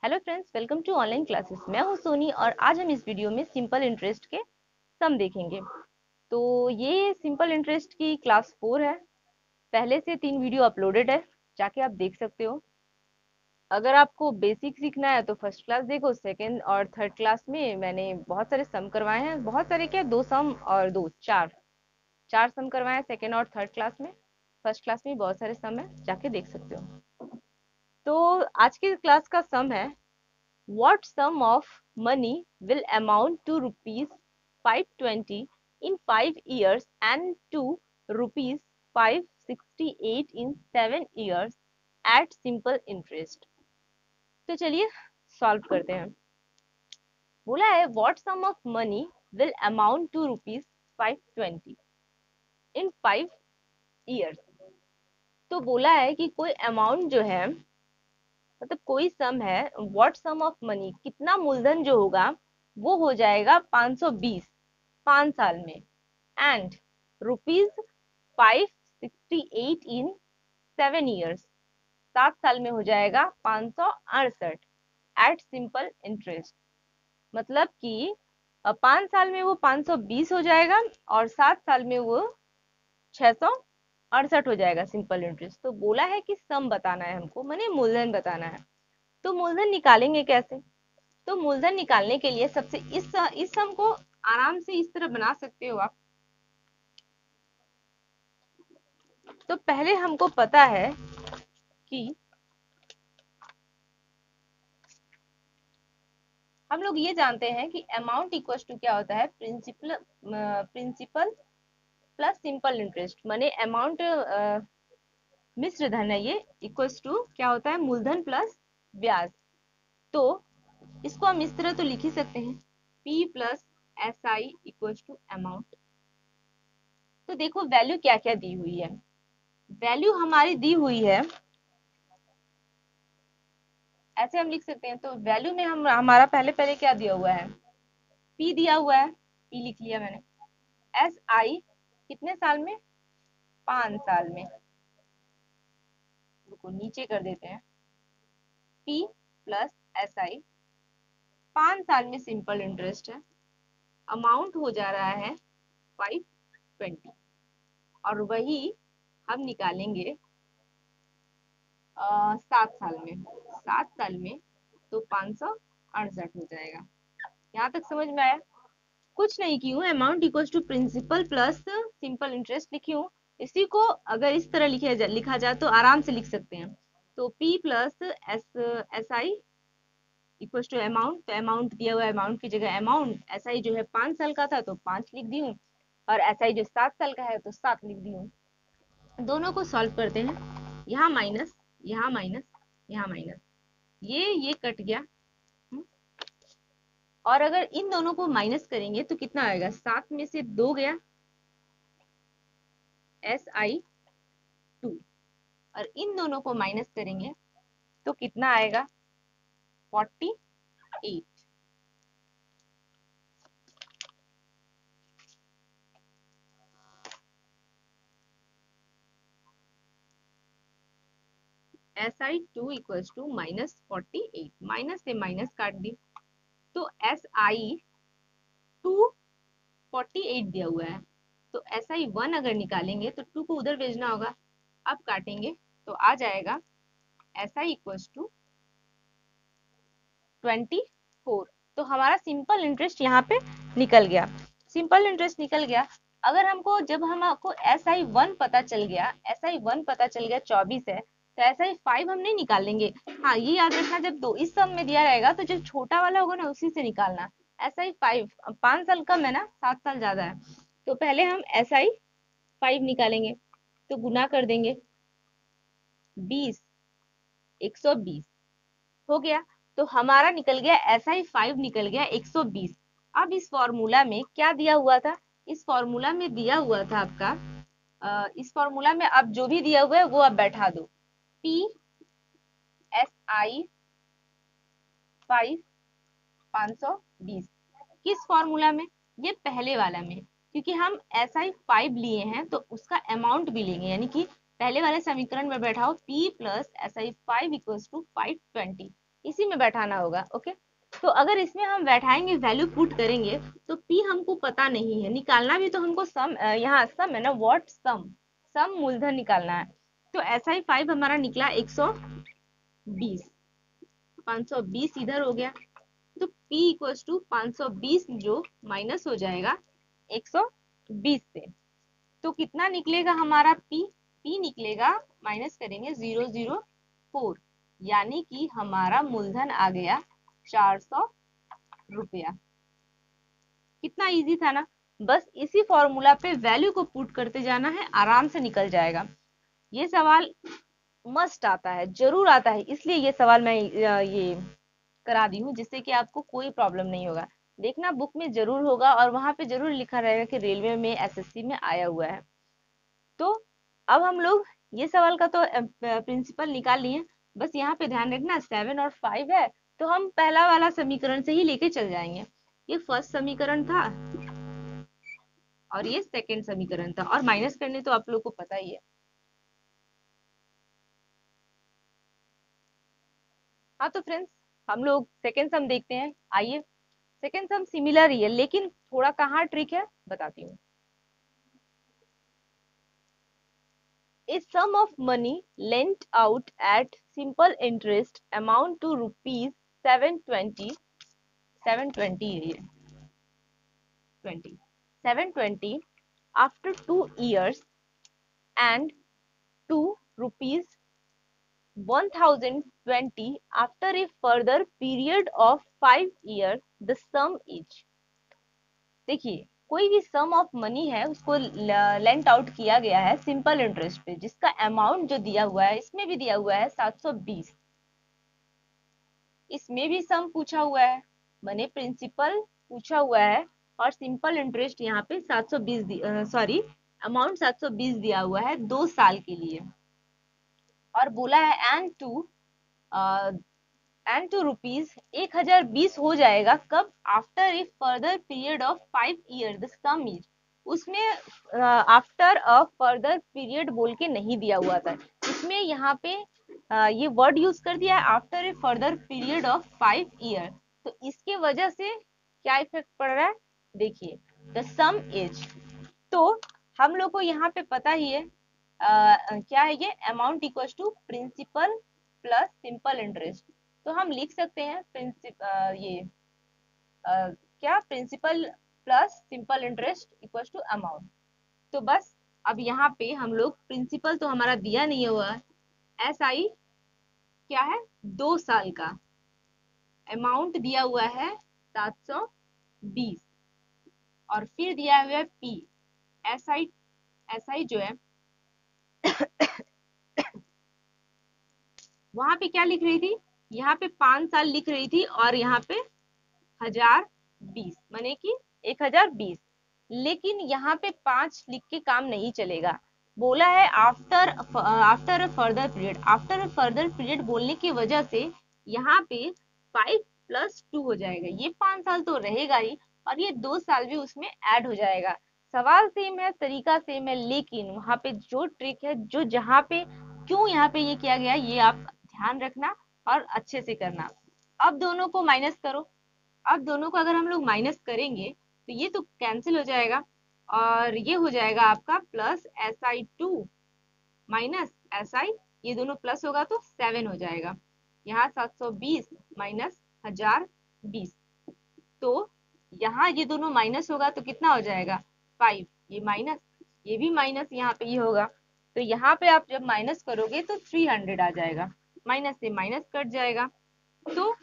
Hello friends, welcome to online classes. मैं हूं सोनी और आज हम इस वीडियो में सिंपल इंटरेस्ट के सम देखेंगे। तो ये सिंपल इंटरेस्ट की क्लास 4 है। पहले से 3 वीडियो अपलोडेड है, जाके आप देख सकते हो। अगर आपको बेसिक सीखना है तो फर्स्ट क्लास देखो। सेकंड और थर्ड क्लास में मैंने बहुत सारे सम करवाए हैं। बहुत सारे क्या, 2 सम और 2 4 4 सम करवाए हैं सेकंड और थर्ड क्लास में। फर्स्ट क्लास में भी बहुत सारे सम है, जाके देख सकते हो। तो आज की क्लास का सम है, what sum of money will amount to rupees 520 in 5 years and to rupees 568 in 7 years at simple interest। तो चलिए सॉल्व करते हैं। बोला है what sum of money will amount to rupees 520 in 5 years। तो बोला है कि कोई अमाउंट जो है, मतलब कोई सम है, व्हाट सम ऑफ मनी, कितना मूलधन जो होगा वो हो जाएगा 520 5 साल में, एंड रुपीज 568 इन 7 ईयर्स, 7 साल में हो जाएगा 568 एट सिंपल इंटरेस्ट। मतलब कि 5 साल में वो 520 हो जाएगा और 7 साल में वो 668 हो जाएगा सिंपल इंटरेस्ट। तो बोला है कि सम बताना है हमको, माने मूलधन बताना है। तो मूलधन निकालेंगे कैसे? तो मूलधन निकालने के लिए सबसे इस सम को आराम से इस तरह बना सकते हो आप। तो पहले हमको पता है कि हम लोग ये जानते हैं कि अमाउंट इक्वल टू क्या होता है, प्रिंसिपल प्लस सिंपल इंटरेस्ट। माने अमाउंट मिश्र धन है, ये इक्वल्स टू क्या होता है, मूलधन प्लस ब्याज। तो इसको हम इस तरह तो लिख ही सकते हैं, P plus S I equals to amount. तो देखो वैल्यू क्या क्या दी हुई है। वैल्यू हमारी दी हुई है, ऐसे हम लिख सकते हैं। तो वैल्यू में हम हमारा पहले पहले क्या दिया हुआ है, P दिया हुआ है, P लिख लिया मैंने। एस आई कितने साल में, 5 साल में। रुको नीचे कर देते हैं, P प्लस एस आई 5 साल में सिंपल इंटरेस्ट है। अमाउंट हो जा रहा है 520 और वही हम निकालेंगे 7 साल में। 7 साल में तो 568 हो जाएगा। यहाँ तक समझ में आया? कुछ नहीं की हूँ, amount equals to principal plus simple interest लिखी हूँ। इसी को अगर इस तरह लिखा जाए तो आराम से लिख सकते हैं। तो P plus S I equals to amount. तो अमाउंट दिया हुआ है, अमाउंट की जगह अमाउंट। एस आई जो है 5 साल का था तो 5 लिख दी हूँ, और एस आई जो 7 साल का है तो 7 लिख दी हूँ। दोनों को सॉल्व करते हैं। यहाँ माइनस, यहाँ माइनस, यहाँ माइनस, ये कट गया। और अगर इन दोनों को माइनस करेंगे तो कितना आएगा, 7 में से 2 गया, एस आई 2। और इन दोनों को माइनस करेंगे तो कितना आएगा, 48। S I 2 equals to -48, minus से माइनस काट दी। तो एस आई 248 दिया हुआ है, तो एस आई 1 अगर निकालेंगे तो 2 को उधर भेजना होगा। अब काटेंगे तो आ जाएगा एस आई इक्वल्स टू 24। तो हमारा सिंपल इंटरेस्ट यहाँ पे निकल गया, सिंपल इंटरेस्ट निकल गया। अगर हमको, जब हमको एस आई 1 पता चल गया, एस आई 1 पता चल गया 24 है, तो एस आई 5 हम नहीं निकालेंगे। हाँ ये याद रखना, जब दो इस सम में दिया रहेगा तो जो छोटा वाला होगा ना उसी से निकालना। एस आई 5, 5 साल कम है ना, 7 साल ज्यादा है, तो पहले हम एस आई 5 निकालेंगे। तो गुना कर देंगे, 20 120 हो गया। तो हमारा निकल गया एस आई 5 निकल गया 120। अब इस फॉर्मूला में क्या दिया हुआ था, इस फॉर्मूला में दिया हुआ था आपका, इस फॉर्मूला में अब जो भी दिया हुआ है वो अब बैठा दो, P एस आई 5 520। किस फॉर्मूला में, ये पहले वाला में, क्योंकि हम एस आई 5 लिए हैं तो उसका अमाउंट भी लेंगे, यानी कि पहले वाले समीकरण में बैठाओ P plus S I 5 equals to 520। इसी में बैठाना होगा। ओके, तो अगर इसमें हम बैठाएंगे, वैल्यू पुट करेंगे, तो p हमको पता नहीं है, निकालना भी तो हमको सम, यहाँ सम है ना, व्हाट सम, सम मूलधन निकालना है। तो SI5 हमारा निकला 120, 520 इधर हो गया, तो p इक्वल्स टू 520 जो माइनस हो जाएगा 120 से, तो कितना निकलेगा हमारा p, p निकलेगा, माइनस करेंगे 004, यानी कि हमारा मूलधन आ गया 400 रुपया। कितना इजी था ना, बस इसी फॉर्मूला पे वैल्यू को पुट करते जाना है, आराम से निकल जाएगा। ये सवाल मस्ट आता है, जरूर आता है, इसलिए ये सवाल मैं ये करा दी हूँ, जिससे कि आपको कोई प्रॉब्लम नहीं होगा। देखना बुक में जरूर होगा और वहां पे जरूर लिखा रहेगा कि रेलवे में, SSC में आया हुआ है। तो अब हम लोग ये सवाल का तो प्रिंसिपल निकाल लिए, बस यहाँ पे ध्यान रखना 7 और 5 है, तो हम पहला वाला समीकरण से ही लेके चल जाएंगे। ये फर्स्ट समीकरण था और ये सेकंड समीकरण था, और माइनस करने तो आप लोग को पता ही है। हाँ तो फ्रेंड्स, हम लोग सेकंड सम देखते हैं, आइए। सेकंड सम सिमिलर ही है, लेकिन थोड़ा कहाँ ट्रिक है बताती हूँ। A sum of money lent out at simple interest amount to rupees 720, 720 20, 720 after 2 years and to rupees 1020 after a further period of 5 years, the sum is। देखिए, कोई भी सम ऑफ मनी है उसको लेंट आउट किया गया है सिंपल इंटरेस्ट पे, जिसका अमाउंट जो दिया हुआ है, इसमें भी दिया हुआ है 720, इसमें भी सम पूछा हुआ है, मनी प्रिंसिपल पूछा हुआ है, और सिंपल इंटरेस्ट यहाँ पे 720, सॉरी अमाउंट 720 दिया हुआ है 2 साल के लिए, और बोला है एंड टू रुपीज 1020 हो जाएगा कब, after a further period of 5 year the some is. उसमें आफ्टर अ फर्दर पीरियड बोल के नहीं दिया हुआ था, इसमें यहाँ पे ये वर्ड यूज कर दिया है, after a further period of 5 year, तो इसके वजह से क्या इफेक्ट पड़ रहा है, देखिए द सम इज। तो हम लोग को यहाँ पे पता ही है क्या है, ये amount equals to principal plus simple interest, तो हम लिख सकते हैं ये क्या, principal plus simple interest equals to amount. तो बस अब यहाँ पे हम लोग, प्रिंसिपल तो हमारा दिया नहीं हुआ है, SI क्या है 2 साल का, अमाउंट दिया हुआ है 720, और फिर दिया हुआ है P, SI जो है वहां पे क्या लिख रही थी, यहाँ पे 5 साल लिख रही थी, और यहाँ पे 1020 माने कि 1020, लेकिन यहाँ पे 5 लिख के काम नहीं चलेगा, बोला है after further period, after further period बोलने की वजह से यहाँ पे 5+2 हो जाएगा, ये 5 साल तो रहेगा ही, और ये 2 साल भी उसमें ऐड हो जाएगा। सवाल सेम है, तरीका सेम है, लेकिन वहां पे जो ट्रिक है, जो जहाँ पे क्यों यहाँ पे ये किया गया, ये आप ध्यान रखना और अच्छे से करना। अब दोनों को माइनस करो, अब दोनों को अगर हम लोग माइनस करेंगे तो ये तो कैंसिल हो जाएगा, और ये हो जाएगा आपका प्लस SI2 माइनस SI, ये दोनों प्लस होगा तो 7 हो जाएगा, यहाँ 720 माइनस 1020, तो यहाँ ये दोनों माइनस होगा तो कितना हो जाएगा 5, ये माइनस, ये भी माइनस, यहाँ पे ये होगा, तो यहाँ पे आप जब माइनस करोगे तो 300 आ जाएगा, माइनस से माइनस कट जाएगा, तो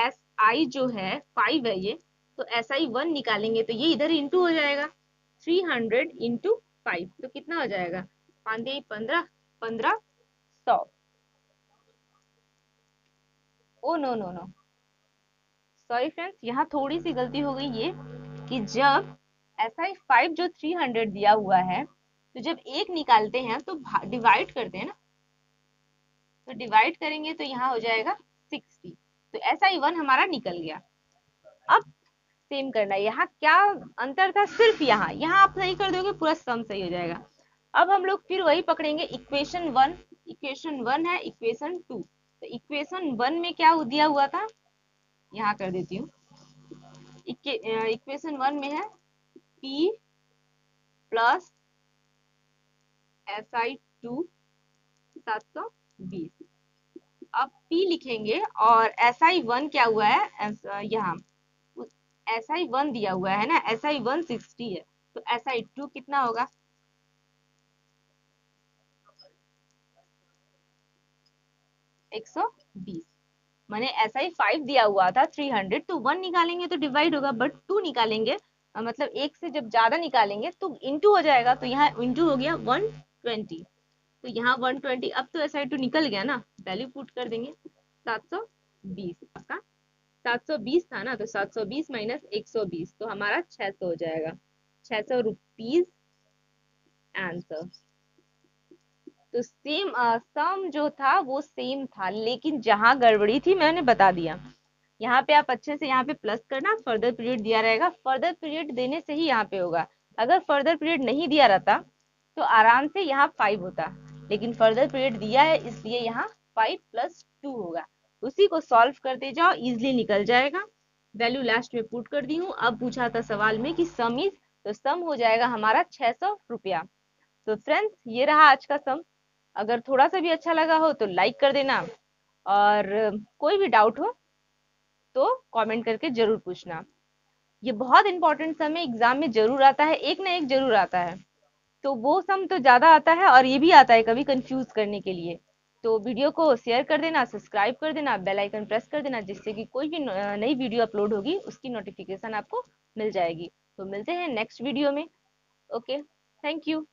SI जो है 5 है ये, तो SI1 निकालेंगे तो ये इधर इंटू हो जाएगा, 300 इंटू 5, तो कितना हो जाएगा 5 15, 1500। Oh no no no, sorry friends, यहाँ थोड़ी सी गलती हो गई, ये कि जब SI5 जो 300 दिया हुआ है, तो जब एक निकालते हैं तो डिवाइड करते हैं ना, तो डिवाइड करेंगे तो यहाँ हो जाएगा 60, तो SI1 हमारा निकल गया। अब सेम करना है, यहाँ क्या अंतर था, सिर्फ यहाँ यहाँ आप सही कर दोगे पूरा सम सही हो जाएगा। अब हम लोग फिर वही पकड़ेंगे, इक्वेशन 1 है, इक्वेशन 2, तो इक्वेशन 1 में क्या दिया हुआ था, यहाँ कर देती हूँ। इक्वेशन 1 में है P प्लस SI2 720। अब P लिखेंगे और SI1 क्या हुआ है, यहाँ SI1 दिया हुआ है ना, SI1 60 है, तो SI2 कितना होगा, 120। मैंने SI5 दिया हुआ था 300, तो 1 निकालेंगे तो डिवाइड होगा, बट 2 निकालेंगे मतलब एक से जब ज्यादा निकालेंगे तो इंटू हो जाएगा, तो यहाँ इंटू हो गया 120, तो यहाँ 120। अब तो SI2 निकल गया ना, वैल्यू पुट कर देंगे 720 का, 720 था ना, तो 720 माइनस 120, तो हमारा 600 हो जाएगा, 600 रुपीज आंसर। तो सेम सम जो था वो सेम था, लेकिन जहां गड़बड़ी थी मैंने बता दिया। यहाँ पे आप अच्छे से यहाँ पे प्लस करना, फर्दर पीरियड दिया रहेगा, फर्दर पीरियड देने से ही यहाँ पे होगा। अगर फर्दर पीरियड नहीं दिया रहता तो आराम से यहाँ 5 होता, लेकिन फर्दर पीरियड दिया है इसलिए यहाँ 5 + 2 होगा। उसी को सॉल्व करते जाओ, इजिली निकल जाएगा। वैल्यू लास्ट में पुट कर दी हूँ। अब पूछा था सवाल में कि सम इज, तो सम हो जाएगा हमारा 600 रुपया। तो फ्रेंड्स ये रहा आज का सम। अगर थोड़ा सा भी अच्छा लगा हो तो लाइक कर देना, और कोई भी डाउट हो तो कमेंट करके जरूर पूछना। ये बहुत इंपॉर्टेंट सम है, एग्जाम में जरूर आता है, एक ना एक जरूर आता है। तो वो सम तो ज्यादा आता है, और ये भी आता है कभी कंफ्यूज करने के लिए। तो वीडियो को शेयर कर देना, सब्सक्राइब कर देना, बेल आइकन प्रेस कर देना, जिससे कि कोई भी नई वीडियो अपलोड होगी उसकी नोटिफिकेशन आपको मिल जाएगी। तो मिलते हैं नेक्स्ट वीडियो में। Okay, thank you.